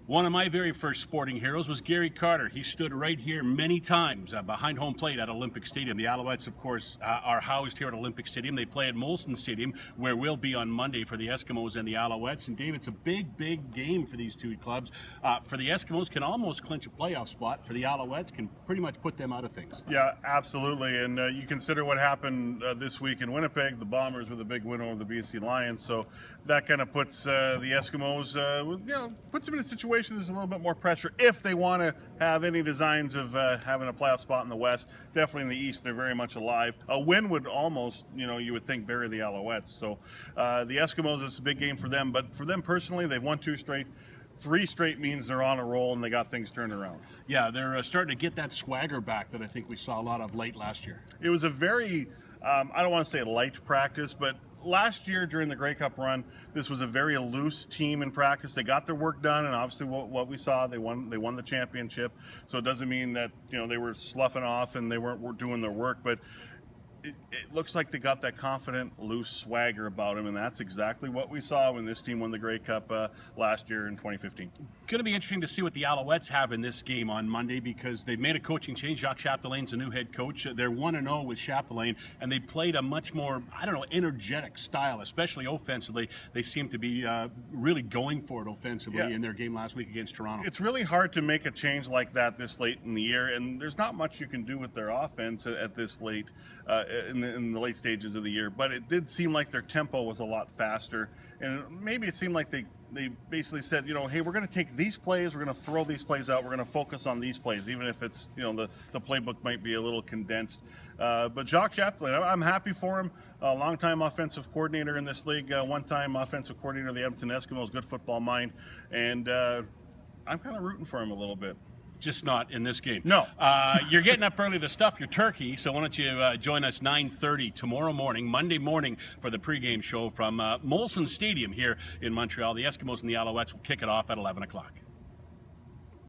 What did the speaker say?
One of my very first sporting heroes was Gary Carter. He stood right here many times behind home plate at Olympic Stadium. The Alouettes, of course, are housed here at Olympic Stadium. They play at Molson Stadium, where we'll be on Monday for the Eskimos and the Alouettes. And Dave, it's a big, big game for these two clubs. For the Eskimos, can almost clinch a playoff spot. For the Alouettes, can pretty much put them out of things. Yeah, absolutely. And you consider what happened this week in Winnipeg. The Bombers were the big win over the BC Lions. So that kind of puts the Eskimos, puts them in a situation there's a little bit more pressure if they want to have any designs of having a playoff spot in the West. Definitely in the East, they're very much alive. A win would almost, you would think, bury the Alouettes. So the Eskimos, it's a big game for them. But for them personally, they've won 2 straight. 3 straight means they're on a roll and they got things turned around. Yeah, they're starting to get that swagger back that I think we saw a lot of late last year. It was a very, I don't want to say light practice, but last year during the Grey Cup run, this was a very loose team in practice. They got their work done, and obviously what we saw, they won the championship. So it doesn't mean that they were sloughing off and they weren't doing their work, but it looks like they got that confident, loose swagger about them, and that's exactly what we saw when this team won the Grey Cup last year in 2015. Going to be interesting to see what the Alouettes have in this game on Monday because they've made a coaching change. Jacques Chapdelaine's a new head coach. They're 1-0 with Chapdelaine, and they played a much more, energetic style, especially offensively. They seem to be really going for it offensively in their game last week against Toronto. It's really hard to make a change like that this late in the year, and there's not much you can do with their offense at this late in the late stages of the year, but it did seem like their tempo was a lot faster, and maybe it seemed like they basically said, hey, we're going to take these plays, we're going to throw these plays out, we're going to focus on these plays, even if it's, the playbook might be a little condensed. But Jacques Chapdelaine, I'm happy for him. A longtime offensive coordinator in this league, one-time offensive coordinator of the Edmonton Eskimos, good football mind, and I'm kind of rooting for him a little bit. Just not in this game. No. You're getting up early to stuff your turkey, so why don't you join us 9:30 tomorrow morning, Monday morning, for the pregame show from Molson Stadium here in Montreal. The Eskimos and the Alouettes will kick it off at 11 o'clock.